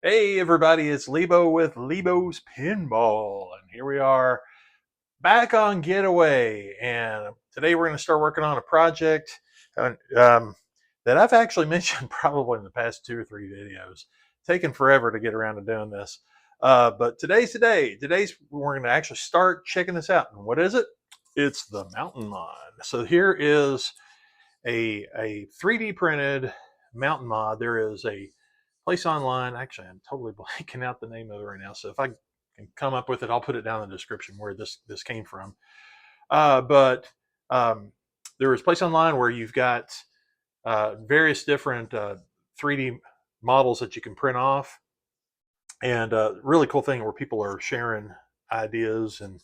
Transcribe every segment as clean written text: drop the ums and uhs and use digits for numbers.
Hey everybody, it's Lebo with Lebo's Pinball, and here we are back on Getaway. And today we're going to start working on a project that I've actually mentioned probably in the past 2 or 3 videos. Taken forever to get around to doing this, but today's today. Today's we're going to actually start checking this out. And what is it? It's the Mountain Mod. So here is a 3D printed mountain mod. There is a place online. Actually, I'm totally blanking out the name of it right now. So if I can come up with it, I'll put it down in the description where this came from. But there is a place online where you've got various different 3D models that you can print off, and really cool thing where people are sharing ideas and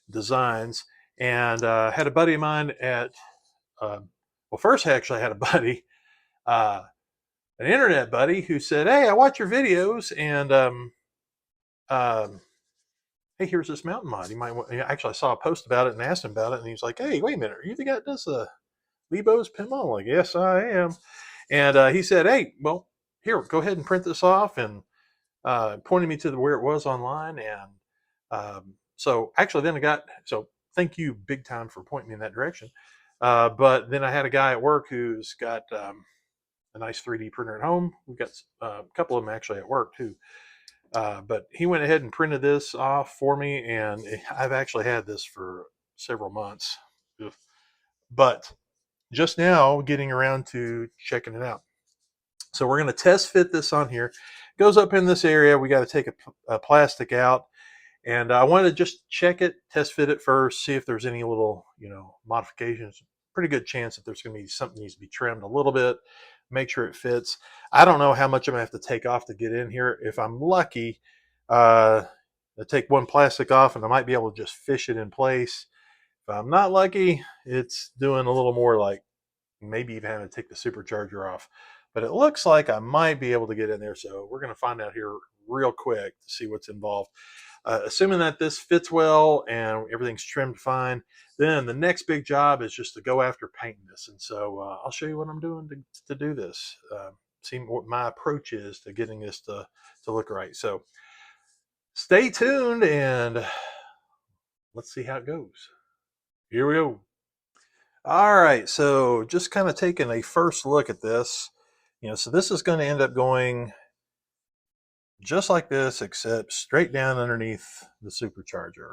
designs. And had a buddy of mine at well, first I actually had a buddy, uh, an internet buddy, who said, "Hey, I watch your videos, and um, hey, here's this mountain mod. You might want." Actually, I saw a post about it and asked him about it, and he was like, "Hey, wait a minute, are you the guy that does Lebo's pinball?" I'm like, "Yes, I am." And he said, "Hey, well, here, go ahead and print this off," and pointed me to where it was online. And so actually, then I got so thank you big time for pointing me in that direction. But then I had a guy at work who's got a nice 3D printer at home. We've got a couple of them actually at work too. But he went ahead and printed this off for me, and I've actually had this for several months. But just now getting around to checking it out. So we're going to test fit this on here. It goes up in this area. We got to take a plastic out, and I wanted to just check it, test fit it first, see if there's any little, modifications. Pretty good chance that there's going to be something needs to be trimmed a little bit, make sure it fits. I don't know how much I'm going to have to take off to get in here. If I'm lucky, I take one plastic off and I might be able to just fish it in place. If I'm not lucky, it's doing a little more, like maybe even having to take the supercharger off. But it looks like I might be able to get in there. So we're going to find out here real quick to see what's involved. Assuming that this fits well and everything's trimmed fine, then the next big job is just to go after painting this. And so I'll show you what I'm doing to do this. See what my approach is to getting this to look right. So stay tuned and let's see how it goes. Here we go. All right, so just kind of taking a first look at this. So this is going to end up going just like this, except straight down underneath the supercharger.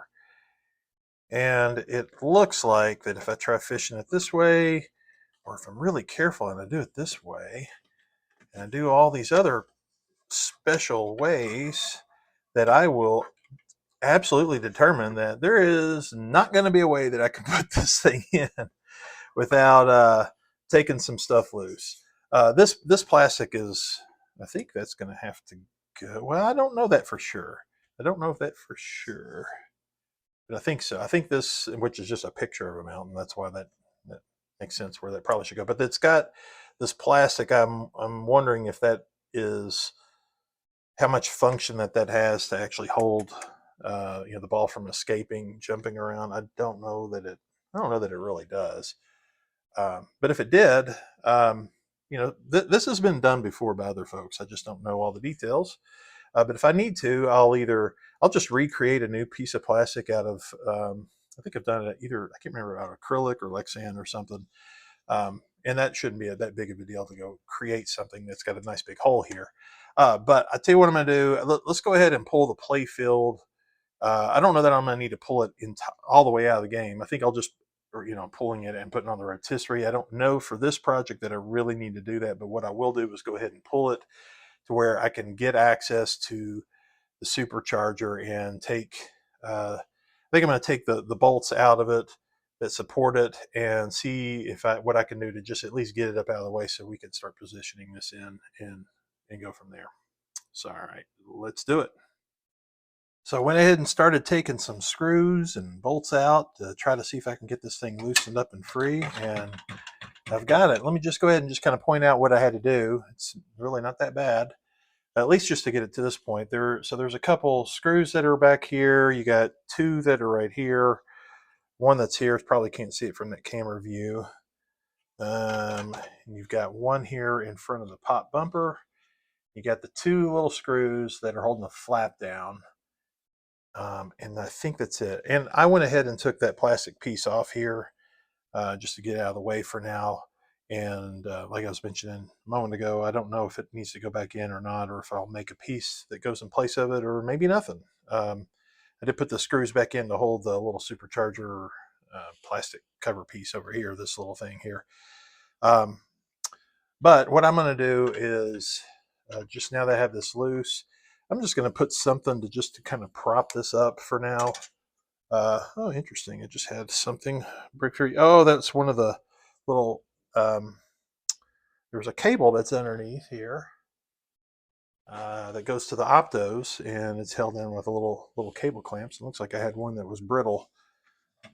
And it looks like that if I try fishing it this way, or if I'm really careful and I do it this way, and I do all these other special ways, that I will absolutely determine that there is not going to be a way that I can put this thing in without taking some stuff loose. This plastic is, I think that's going to have to go. Well, I don't know that for sure. I don't know if that for sure, but I think so. I think this, which is just a picture of a mountain, that's why that makes sense where that probably should go. But it's got this plastic. I'm wondering if that is how much function that has to actually hold the ball from escaping, jumping around. I don't know that it really does. But if it did, this has been done before by other folks. I just don't know all the details. But if I need to, I'll just recreate a new piece of plastic out of. I think I've done it either, I can't remember, out of acrylic or Lexan or something. And that shouldn't be that big of a deal to go create something that's got a nice big hole here. But I tell you what I'm going to do. Let's go ahead and pull the Playfield. I don't know that I'm going to need to pull it all the way out of the game. I think I'll just, pulling it and putting on the rotisserie. I don't know for this project that I really need to do that, but what I will do is go ahead and pull it to where I can get access to the supercharger and take. I think I'm going to take the bolts out of it that support it and see if what I can do to just at least get it up out of the way so we can start positioning this in and go from there. So all right, let's do it. So I went ahead and started taking some screws and bolts out to try to see if I can get this thing loosened up and free, and I've got it. Let me just go ahead and just kind of point out what I had to do. It's really not that bad, at least just to get it to this point. So there's a couple screws that are back here. You got two that are right here. One that's here, probably can't see it from that camera view. And you've got one here in front of the pop bumper, You got the two little screws that are holding the flap down. And I think that's it. And I went ahead and took that plastic piece off here just to get out of the way for now. And like I was mentioning a moment ago, I don't know if it needs to go back in or not, or if I'll make a piece that goes in place of it, or maybe nothing. I did put the screws back in to hold the little supercharger plastic cover piece over here, this little thing here. Um, but what I'm going to do is just now that I have this loose, I'm just going to put something to just to kind of prop this up for now. Oh, interesting. It just had something brick free. Oh, that's one of the little. Um, there's a cable that's underneath here that goes to the optos, and it's held in with a little cable clamps. It looks like I had one that was brittle.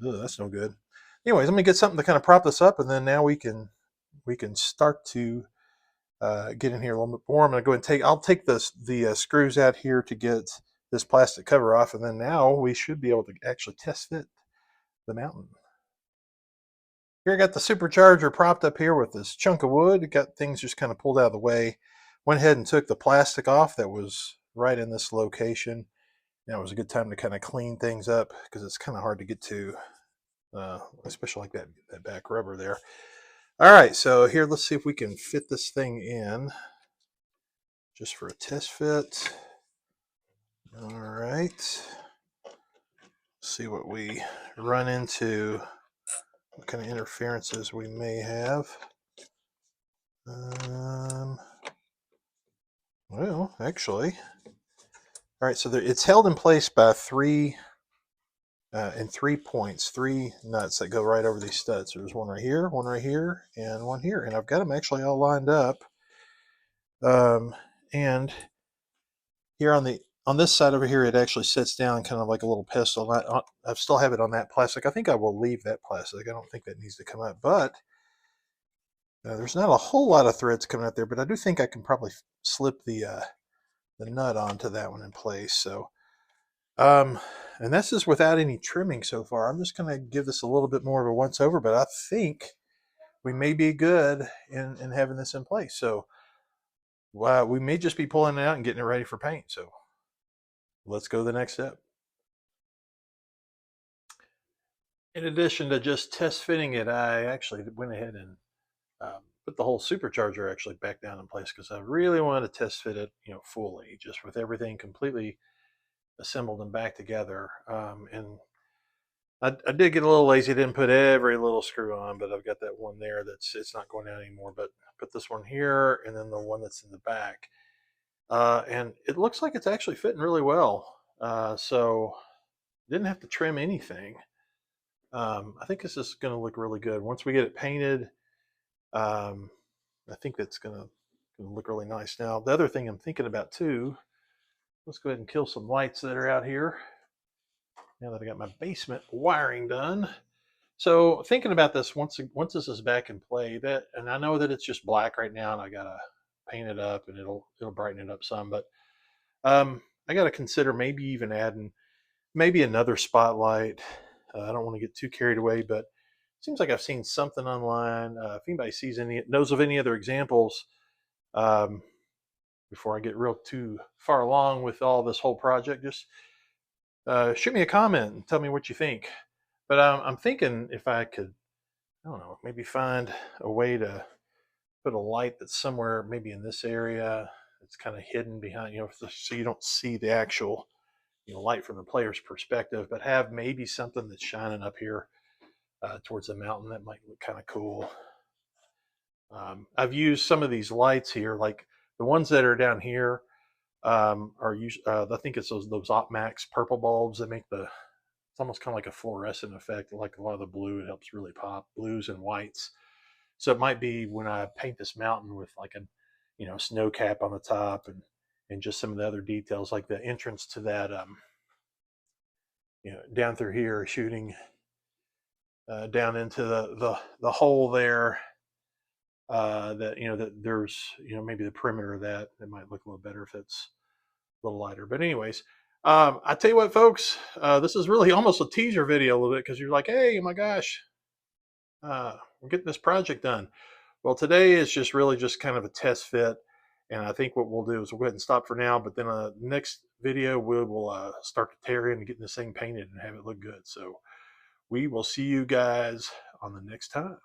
Ugh, that's no good. Anyways, let me get something to kind of prop this up, and then now we can start to get in here a little bit more. I'm going to go and I'll take the screws out here to get this plastic cover off, and then now we should be able to actually test fit the mountain. Here I got the supercharger propped up here with this chunk of wood. Got things just kind of pulled out of the way. Went ahead and took the plastic off that was right in this location. Now was a good time to kind of clean things up because it's kind of hard to get to, especially like that back rubber there. All right, so here let's see if we can fit this thing in just for a test fit. All right, see what we run into, what kind of interferences we may have. Well, actually, all right, so it's held in place by three points, three nuts that go right over these studs. So there's one right here, and one here. And I've got them actually all lined up. And here on this side over here, it actually sits down kind of like a little pistol. I still have it on that plastic. I think I will leave that plastic. I don't think that needs to come up, but there's not a whole lot of threads coming out there, but I do think I can probably slip the nut onto that one in place. So, and this is without any trimming so far. I'm just going to give this a little bit more of a once over, but I think we may be good in having this in place. So we may just be pulling it out and getting it ready for paint. So let's go to the next step. In addition to just test fitting it, I actually went ahead and put the whole supercharger actually back down in place because I really wanted to test fit it, fully, just with everything completely assembled and back together. And I did get a little lazy, didn't put every little screw on, but I've got that one there it's not going out anymore. But I put this one here and then the one that's in the back. And it looks like it's actually fitting really well. So didn't have to trim anything. I think this is going to look really good. Once we get it painted, I think that's going to look really nice. Now, the other thing I'm thinking about too, let's go ahead and kill some lights that are out here. Now that I got my basement wiring done. So thinking about this, once this is back in play, and I know that it's just black right now, and I gotta paint it up, and it'll brighten it up some. But I gotta consider maybe even adding maybe another spotlight. I don't want to get too carried away, but it seems like I've seen something online. If anybody knows of any other examples, um, before I get real too far along with all this whole project, just shoot me a comment and tell me what you think. But I'm thinking if I could, I don't know, maybe find a way to put a light that's somewhere maybe in this area. It's kind of hidden behind, so you don't see the actual, light from the player's perspective, but have maybe something that's shining up here towards the mountain. That might look kind of cool. I've used some of these lights here, like the ones that are down here are usually, I think it's those Opmax purple bulbs that make it's almost kind of like a fluorescent effect. Like a lot of the blue, it helps really pop, blues and whites. So it might be when I paint this mountain with like a, snow cap on the top and just some of the other details, like the entrance to that, down through here, shooting down into the hole there. That that there's maybe the perimeter of that. It might look a little better if it's a little lighter. But anyways, I tell you what, folks, this is really almost a teaser video a little bit because you're like, hey, oh my gosh, we're getting this project done. Well, today is just really just kind of a test fit, And I think what we'll do is we'll go ahead and stop for now, but then next video we will start to tear in and getting this thing painted and have it look good. So we will see you guys on the next time.